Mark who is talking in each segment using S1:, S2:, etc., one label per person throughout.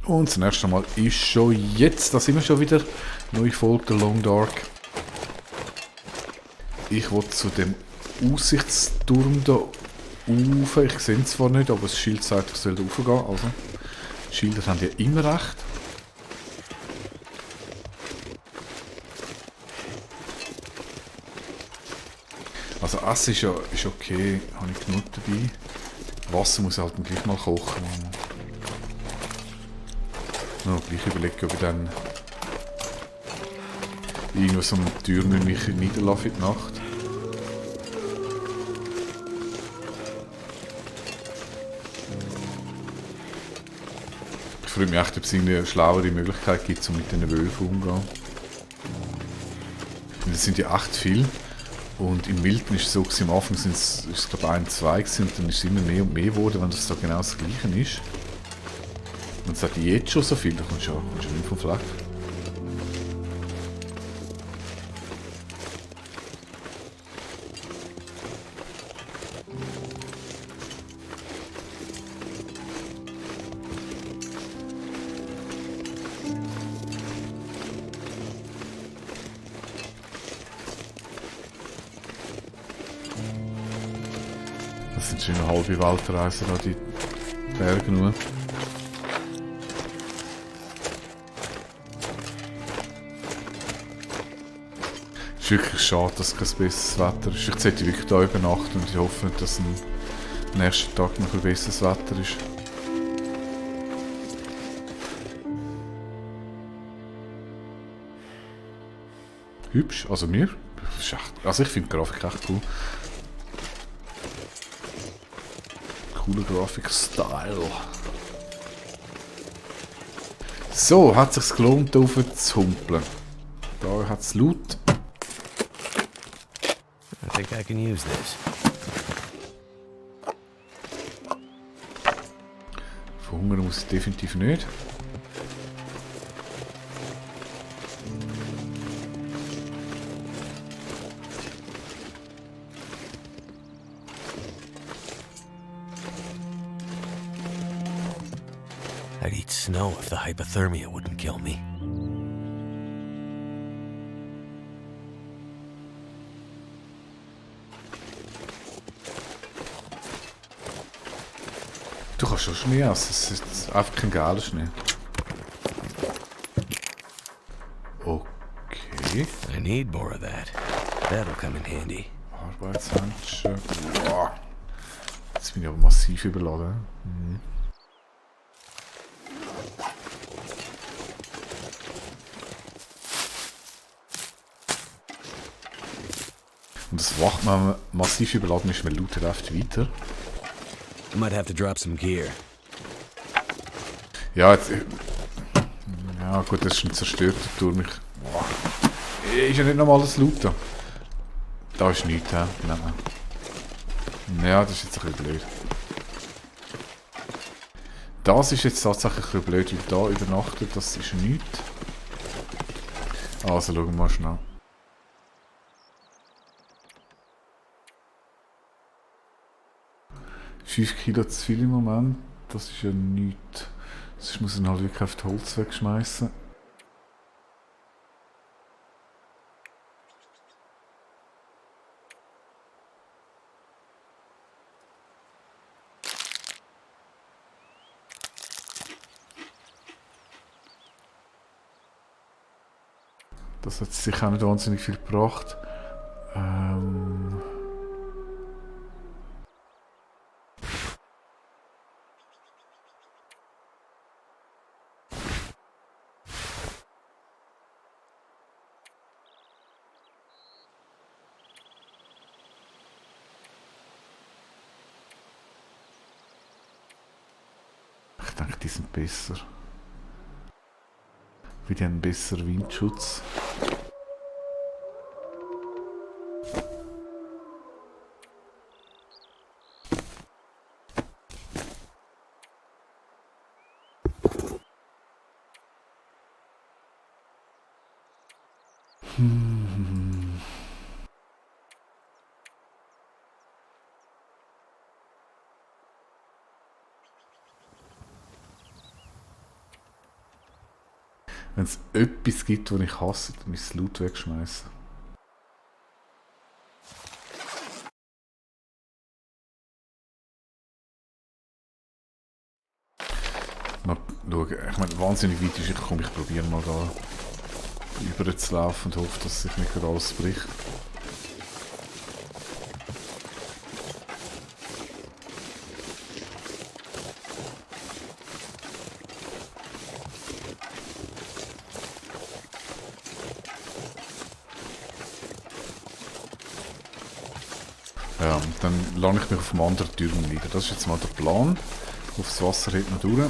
S1: Und das nächste Mal ist schon jetzt, da sind wir schon wieder, neue Folge der Long Dark. Ich will zu dem Aussichtsturm da rauf. Ich sehe es zwar nicht, aber das Schild sagt, ich soll da raufgehen. Also, Schilder haben ja immer recht. Also Essen ist okay, habe ich genug dabei. Wasser muss ich halt dann gleich mal kochen. Noch gleich überlegen, ob ich dann irgendwo so eine Tür mich niederlasse für die Nacht. Ich freue mich echt, ob es eine schlauere Möglichkeit gibt, um mit diesen Wölfen umzugehen. Das sind ja echt viele. Und im Wilden ist es so, am Anfang sind es glaube ich 1, 2 gewesen, und dann ist es immer mehr und mehr geworden, wenn das da genau das Gleiche ist. Und es hat jetzt schon so viel, da kommst du nicht vom Fleck. Das sind schon eine halbe Weltreise, da die Berge nur. Es ist wirklich schade, dass kein besseres Wetter ist. Ich sollte wirklich hier übernachten und ich hoffe, dass am nächsten Tag noch ein besseres Wetter ist. Hübsch, also mir. Also ich finde die Grafik echt cool. Cooler Grafik-Style. So, hat es sich gelohnt, hier rauf zu humpeln. Da hat es laut.
S2: I think I can use this.
S1: Verhungern muss ich definitiv nicht.
S2: I'd eat snow if the hypothermia wouldn't kill me.
S1: Du kannst schon Schnee essen, es ist einfach kein geiler Schnee. Okay.
S2: I need more of that. That'll come in handy.
S1: Arbeitshandschuhe. Boah. Jetzt bin ich aber massiv überladen. Mhm. Und das wacht man massiv überladen ist, man lootet oft weiter.
S2: I might have to drop some gear.
S1: Ja, jetzt, ja gut, das ist ein zerstörter Turm. Ist ja nicht nochmal das Looten. Da ist nichts, hä? Nein. Ja, das ist jetzt ein bisschen blöd. Das ist jetzt tatsächlich ein bisschen blöd, weil da übernachtet, das ist nichts. Also schauen wir mal schnell. 5 Kilo zu viel im Moment, das ist ja nichts. Sonst muss ich halt wirklich auf das Holz wegschmeißen. Das hat sich auch nicht wahnsinnig viel gebracht. Ich denke, die sind besser. Wie die haben besseren Windschutz. Wenn es etwas gibt, was ich hasse, dann ist es Loot wegschmeißen. Mal schauen. Ich meine, wahnsinnig weit ist, ich probiere mal da über zu laufen und hoffe, dass sich nicht gerade alles bricht. Ja, und dann lande ich mich auf dem anderen Türm nieder. Das ist jetzt mal der Plan. Aufs Wasser hält noch durch.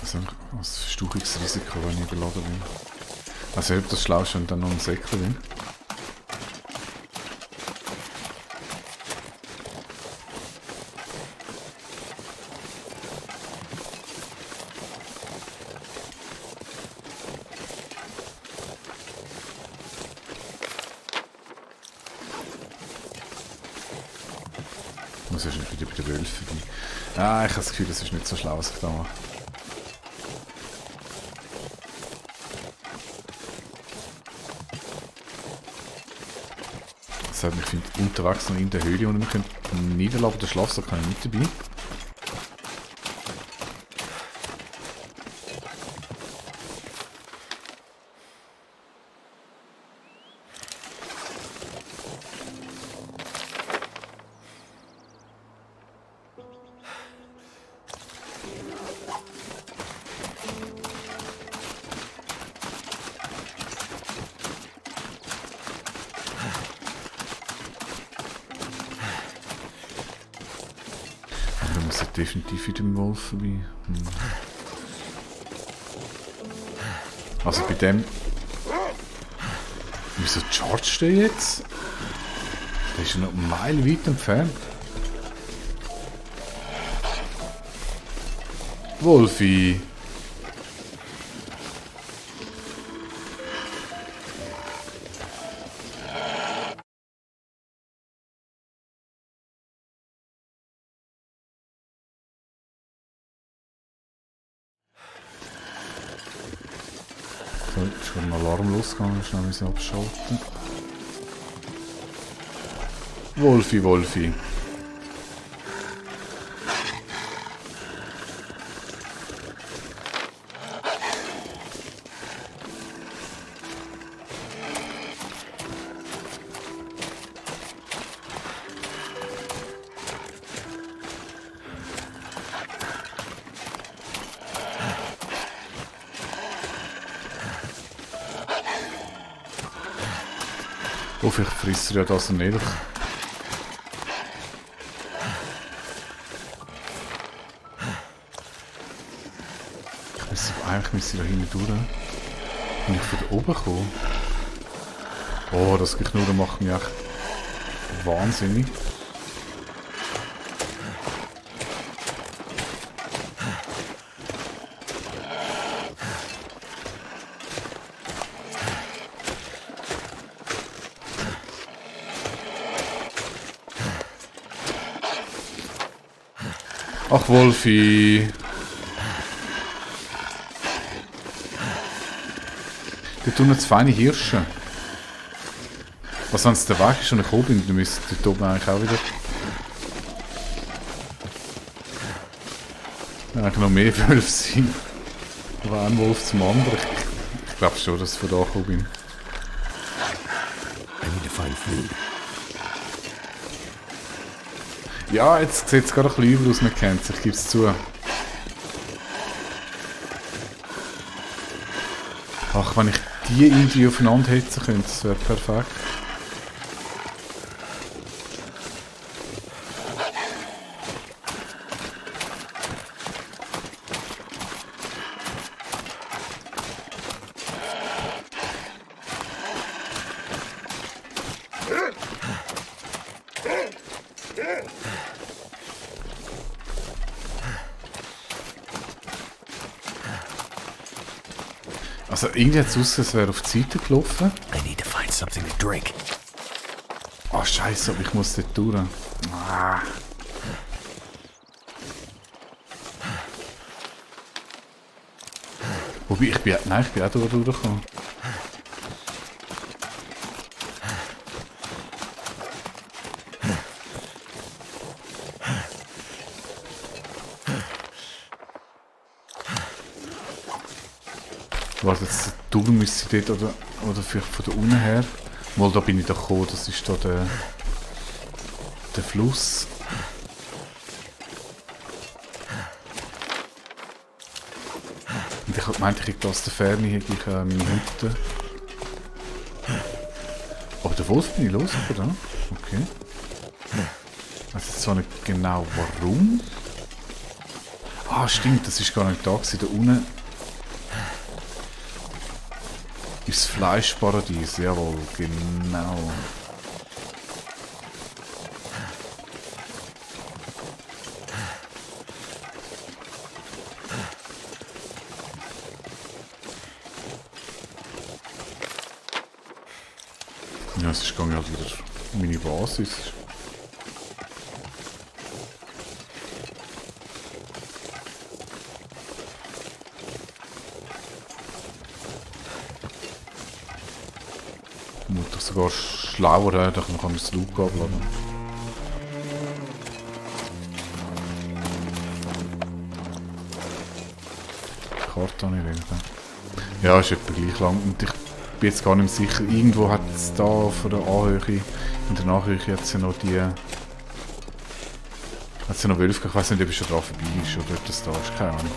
S1: Also, das Verstauchungsrisiko, wenn ich überladen bin. Also, ob das schlau ist, wenn dann noch ein Säckchen bin. Ich muss erst wieder bei den Wölfen sein. Ah, ich habe das Gefühl, das ist nicht so schlau, was ich da mache. Das heißt, ich finde unterwegs noch in der Höhle, und wir können niederladen, den Schlafsack kann ich nicht dabei. Wir müssen definitiv wieder im Wolf vorbei. Also bei dem... Wieso chargt der jetzt? Der ist ja noch eine Meile weit entfernt. Wolfi! So, jetzt ist schon ein Alarm losgegangen, schnell müssen abschalten. Wolfi, Wolfi. Oh, vielleicht frisst er ja das nicht. Eigentlich müsste ich da hinten durch. Und ich von da oben kommen. Oh, das Geknurren macht mich echt wahnsinnig. Ach, Wolfi. Die tun jetzt feine Hirsche. Was, wenn es der Weg ist und ich oben bin, dann müsste dort oben eigentlich auch wieder... Ja, eigentlich noch mehr Wölfe sein. Aber ein Wolf zum anderen. Ich glaube schon, dass ich von da gekommen bin.
S2: I need to find food.
S1: Ja, jetzt sieht es gerade ein bisschen übel aus, man kennt es, ich gebe es zu. Ach, wenn ich die irgendwie aufeinander hetzen könnte, das wäre perfekt. Also irgendwie hat es ausgesehen, es wäre auf die Seite gelaufen.
S2: I need to find something to drink.
S1: Ah, scheiße, aber ich muss dort durch. Ah. Wobei, ich bin auch durchgekommen. Warte, jetzt du müsste dort oder vielleicht von da unten her. Mal, da bin ich doch gekommen, das ist da der Fluss. Und ich meinte, ich aus der Ferne hätte ich meine Hütte. Aber der Wolf bin ich losgekommen, okay. Ich weiß jetzt zwar nicht genau warum. Ah, stimmt, das ist gar nicht da gewesen. Da unten ist das Fleischparadies, jawohl, genau. Ja, es ist gar nicht wieder meine Basis. Muss doch sogar schlauer sein, dass man das Loot abladen. Die Karte habe ich wieder. Ja, ist etwa gleich lang. Und ich bin jetzt gar nicht mehr sicher. Irgendwo hat es da von der Anhöhe, in der Nachhöhe hat es ja noch die... Hat es ja noch Wölfe, ich weiß nicht, ob es schon dran vorbei ist oder ob das da ist, keine Ahnung.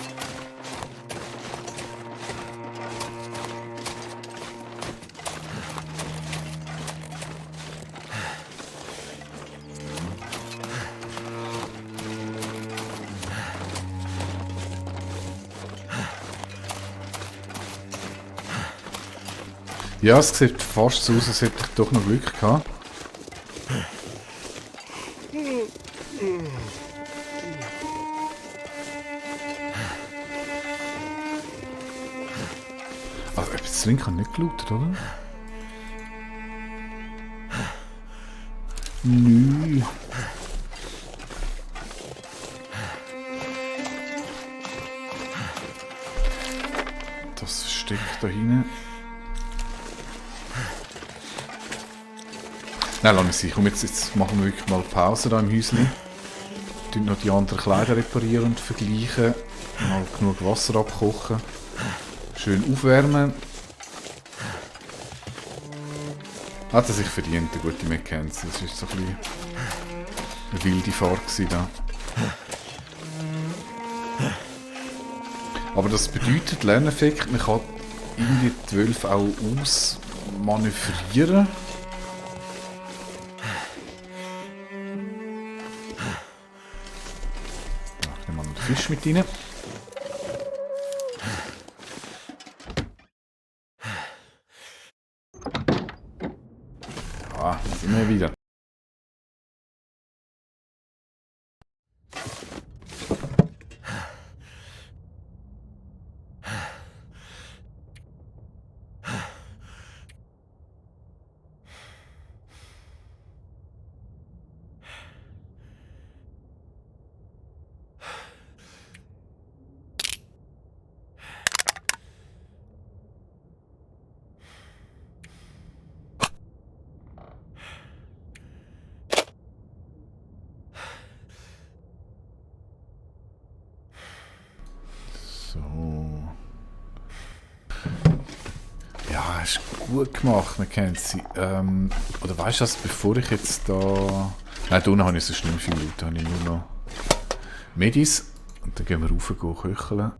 S1: Ja, es sieht fast so aus, als hätte ich doch noch Glück gehabt. Also, etwas drin kann nicht gelootet, oder? Nö. Das Versteck da hinten. Nein, lass mich sein. Komm, jetzt machen wir wirklich mal Pause hier im Häuschen. Wir noch die anderen Kleider reparieren und vergleichen. Mal genug Wasser abkochen. Schön aufwärmen. Hat er sich verdient, eine gute Mackenzie. Das war so ein bisschen eine wilde Fahrt da. Aber das bedeutet, Lerneffekt, man kann irgendwie die Wölfe auch ausmanövrieren. Fisch mit rein. Ja, da sind wir wieder. So. Ja, ist gut gemacht, Mackenzie. Oder weißt du was, bevor ich jetzt da... Nein, da unten habe ich so schlimm viel Leute, da habe ich nur noch Medis. Und dann gehen wir rauf und köcheln.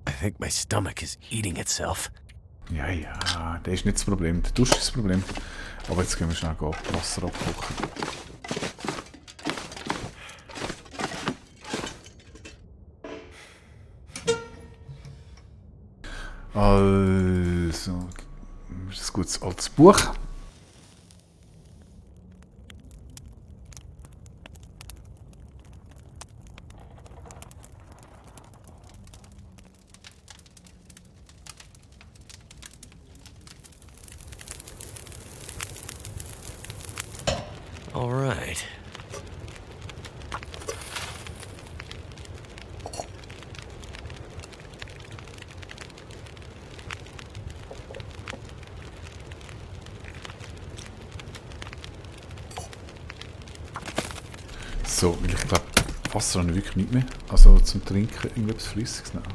S2: I think my stomach is eating itself.
S1: Ja, ja, das ist nicht das Problem. Der Dusch ist das Problem. Aber jetzt gehen wir schnell Wasser abkochen. Also, das ist ein gutes altes Buch. So, weil ich glaube, Wasser habe ich wirklich nicht mehr. Also zum Trinken irgendetwas Flüssiges nehmen.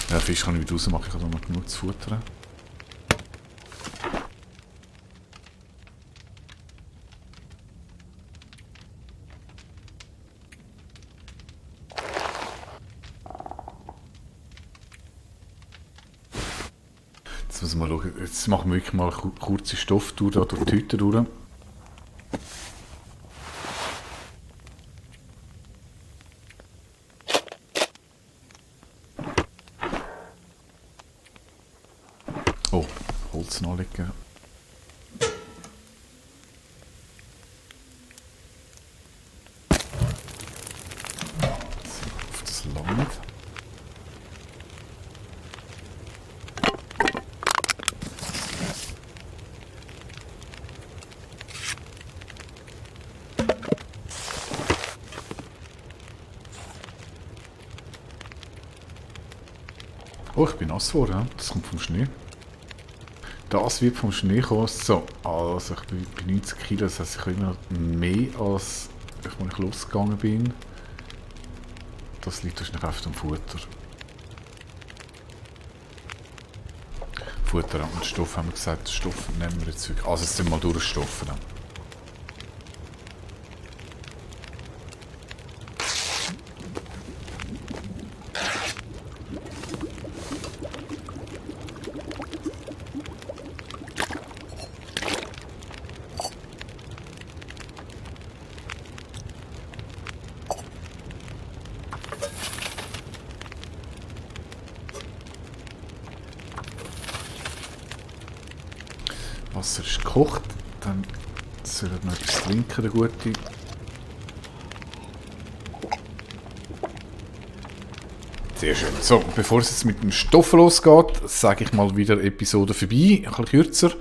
S1: Ja, Fisch kann ich wieder rausmachen, ich habe noch genug zu futtern. Jetzt müssen wir mal schauen, jetzt machen wir wirklich mal eine kurze Stofftour da durch die Hütte durch. Oh, Holz nachlegen. So, auf das langt. Oh, ich bin nass geworden, das kommt vom Schnee. Das wird vom Schnee kommen. So, also ich bin bei 90 Kilo, das heisst, ich habe immer mehr als als ich losgegangen bin. Das liegt wahrscheinlich auf dem Futter. Futter und Stoff haben wir gesagt, Stoff nehmen wir jetzt wirklich. Also jetzt sind wir mal durchstoffen. Wasser ist gekocht, dann soll er noch etwas trinken, der Gute. Sehr schön. So, bevor es jetzt mit dem Stoff losgeht, sage ich mal wieder Episode vorbei, ein bisschen kürzer.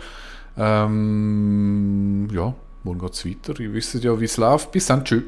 S1: Ja, morgen geht es weiter. Ihr wisst ja, wie es läuft. Bis dann, tschüss.